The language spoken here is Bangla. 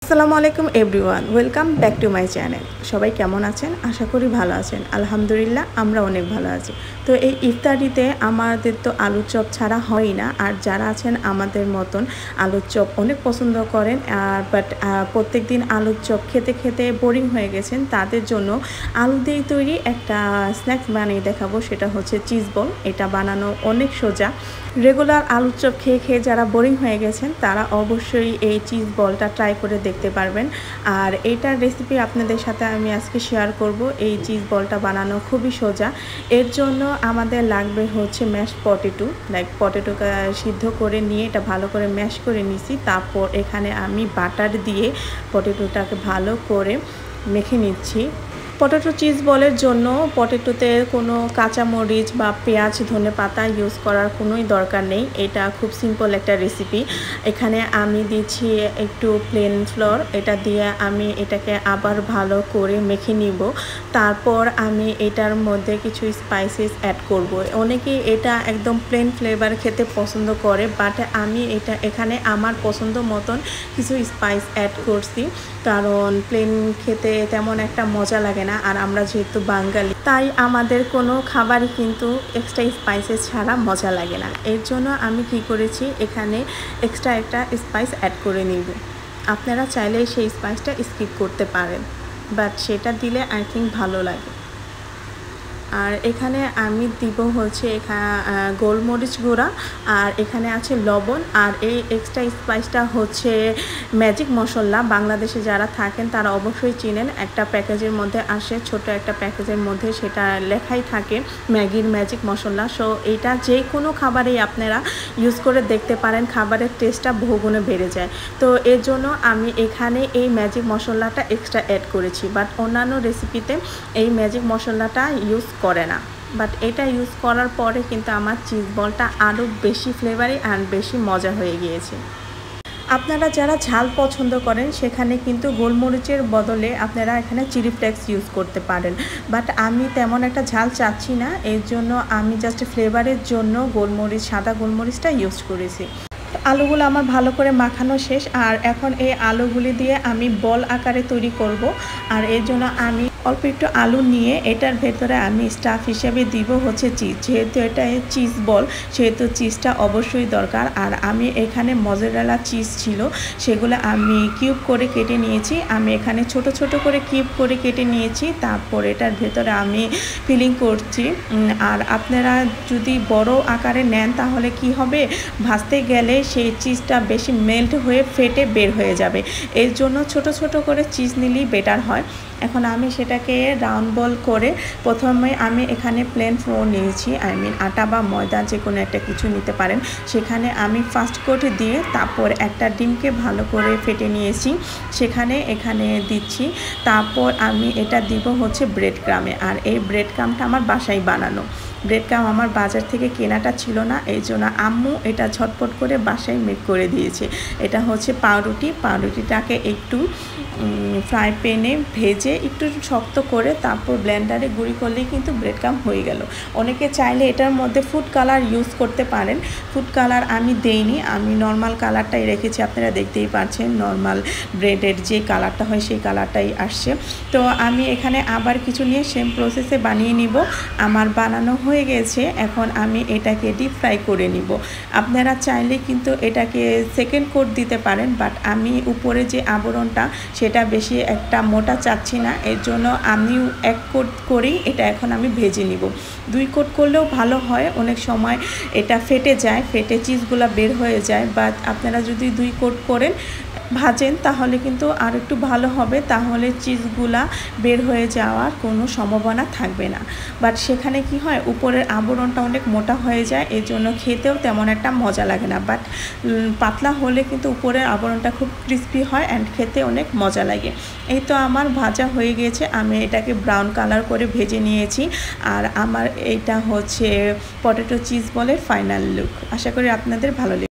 আসসালামু আলাইকুম everyone, welcome back to my channel. সবাই কেমন আছেন? আশা করি ভালো আছেন। আলহামদুলিল্লাহ, আমরা অনেক ভালো আছি। তো এই ইফতারিতে আমাদের তো আলুর চপ ছাড়া হয় না। আর যারা আছেন আমাদের মতন আলুর চপ অনেক পছন্দ করেন, বাট প্রত্যেক দিন আলুর চপ খেতে খেতে বোরিং হয়ে গেছেন, তাদের জন্য আলু দিয়ে তৈরি একটা স্ন্যাক্স বানিয়ে দেখাবো। সেটা হচ্ছে চিজ বল। এটা বানানো অনেক সোজা। রেগুলার আলুর চপ খেয়ে খেয়ে যারা বোরিং হয়ে গেছেন তারা অবশ্যই এই চিজ বলটা ট্রাই করে দেখতে পারবেন। আর এইটার রেসিপি আপনাদের সাথে আমি আজকে শেয়ার করব। এই চিজ বলটা বানানো খুবই সোজা। এর জন্য আমাদের লাগবে হচ্ছে ম্যাশ পটেটো। পটেটোকে সিদ্ধ করে নিয়ে এটা ভালো করে ম্যাশ করে নিছি। তারপর এখানে আমি বাটার দিয়ে পটেটোটাকে ভালো করে মেখে নিচ্ছি। পটেটো চিজ বলের জন্য পটেটোতে কোনো কাঁচামরিচ বা পেঁয়াজ ধনে পাতা ইউজ করার কোনোই দরকার নেই। এটা খুব সিম্পল একটা রেসিপি। এখানে আমি দিচ্ছি একটু প্লেন ফ্লোর। এটা দিয়ে আমি এটাকে আবার ভালো করে মেখে নিব। তারপর আমি এটার মধ্যে কিছু স্পাইসেস অ্যাড করব। অনেকেই এটা একদম প্লেন ফ্লেভার খেতে পছন্দ করে, বাট আমি এখানে আমার পছন্দ মতন কিছু স্পাইস অ্যাড করছি, কারণ প্লেন খেতে তেমন একটা মজা লাগে না। আর আমরা যেহেতু বাঙালি, তাই আমাদের কোনো খাবারই কিন্তু এক্সট্রা স্পাইসেস ছাড়া মজা লাগে না। এর জন্য আমি কি করেছি, এখানে এক্সট্রা একটা স্পাইস অ্যাড করে নিব। আপনারা চাইলে সেই স্পাইসটা স্কিপ করতে পারেন, বাট সেটা দিলে আই থিঙ্ক ভালো লাগে। আর এখানে আমি দিব হচ্ছে গোলমরিচ গুঁড়া, আর এখানে আছে লবণ। আর এই এক্সট্রা স্পাইসটা হচ্ছে ম্যাজিক মশলা। বাংলাদেশে যারা থাকেন তারা অবশ্যই চিনেন। একটা প্যাকেজের মধ্যে আসে, ছোট একটা প্যাকেজের মধ্যে সেটা লেখাই থাকে ম্যাগির ম্যাজিক মশলা। সো এটা যে কোনো খাবারেই আপনারা ইউজ করে দেখতে পারেন, খাবারের টেস্টটা বহুগুণে বেড়ে যায়। তো এর জন্য আমি এখানে এই ম্যাজিক মশলাটা এক্সট্রা অ্যাড করেছি, বাট অন্যান্য রেসিপিতে এই ম্যাজিক মশলাটা ইউজ করে না। বাট এটা ইউজ করার পরে কিন্তু আমার চিজ বলটা আরও বেশি ফ্লেভারি অ্যান্ড বেশি মজা হয়ে গিয়েছে। আপনারা যারা ঝাল পছন্দ করেন সেখানে কিন্তু গোলমরিচের বদলে আপনারা এখানে চিলি ফ্লেক্স ইউজ করতে পারেন, বাট আমি তেমন একটা ঝাল চাচ্ছি না। এর জন্য আমি জাস্ট ফ্লেভারের জন্য সাদা গোলমরিচটা ইউজ করেছি। আলুগুলো আমার ভালো করে মাখানো শেষ। আর এখন এই আলুগুলি দিয়ে আমি বল আকারে তৈরি করব। আর এর জন্য আমি অল্প একটু আলু নিয়ে এটার ভেতরে আমি স্টাফ হিসেবে দিব হচ্ছে চিজ। যেহেতু এটা চিজ বল, সেহেতু চিজটা অবশ্যই দরকার। আর আমি এখানে মজেরেলা চিজ ছিল, সেগুলো আমি কিউব করে কেটে নিয়েছি। আমি এখানে ছোট ছোট করে কিউব করে কেটে নিয়েছি। তারপর এটার ভেতরে আমি ফিলিং করছি। আর আপনারা যদি বড় আকারে নেন তাহলে কি হবে, ভাজতে গেলে সেই চিজটা বেশি মেল্ট হয়ে ফেটে বের হয়ে যাবে। এর জন্য ছোট ছোট করে চিজ নিলেই বেটার হয়। এখন আমি সেটাকে রাউন্ড বল করে প্রথমে আমি এখানে প্লেন ফ্লোর নিয়েছি, আটা বা ময়দা যে কোনো একটা কিছু নিতে পারেন। সেখানে আমি ফার্স্ট কোট দিয়ে তারপর একটা ডিমকে ভালো করে ফেটে নিয়েছি, এখানে দিচ্ছি। তারপর আমি এটা দিব হচ্ছে ব্রেড ক্রামে। আর এই ব্রেড ক্রামটা আমার বাসায় বানানো। ব্রেড ক্রাম আমার বাজার থেকে কেনাটা ছিল না, এই জন্য আম্মু এটা ঝটপট করে বাসায় মেক করে দিয়েছে। এটা হচ্ছে পাউরুটিটাকে একটু ফ্রাই প্যানে ভেজে একটু শক্ত করে তারপর ব্লেন্ডারে গুঁড়ি করলেই কিন্তু ব্রেড ক্রাম হয়ে গেল। অনেকে চাইলে এটার মধ্যে ফুড কালার ইউজ করতে পারেন। ফুড কালার আমি দেইনি, আমি নর্মাল কালারটাই রেখেছি। আপনারা দেখতেই পাচ্ছেন নর্মাল ব্রেডের যে কালারটা হয় সেই কালারটাই আসছে। তো আমি এখানে আবার কিছু নিয়ে সেম প্রসেসে বানিয়ে নিব। আমার বানানো হয়ে গেছে, এখন আমি এটাকে ডিপ ফ্রাই করে নিব। আপনারা চাইলে কিন্তু এটাকে সেকেন্ড কোট দিতে পারেন, বাট আমি উপরে যে আবরণটা সেটা বেশি একটা মোটা চাচ্ছি না। এর জন্য আমি এক কোট করেই এটা এখন আমি ভেজে নিব। 2 কোট করলেও ভালো হয়, অনেক সময় এটা ফেটে চিজগুলো বের হয়ে যায়। বাট আপনারা যদি 2 কোট করেন ভাজেন তাহলে কিন্তু আর একটু ভালো হবে, তাহলে চিজগুলা বের হয়ে যাওয়ার কোনো সম্ভাবনা থাকবে না। বাট সেখানে কি হয়, উপরের আবরণটা অনেক মোটা হয়ে যায়, এর জন্য খেতেও তেমন একটা মজা লাগে না। বাট পাতলা হলে কিন্তু উপরের আবরণটা খুব ক্রিস্পি হয় অ্যান্ড খেতে অনেক মজা লাগে। এই তো আমার ভাজা হয়ে গিয়েছে, আমি এটাকে ব্রাউন কালার করে ভেজে নিয়েছি। আর আমার এইটা হচ্ছে পটেটো চিজ বলের ফাইনাল লুক। আশা করি আপনাদের ভালো লাগে।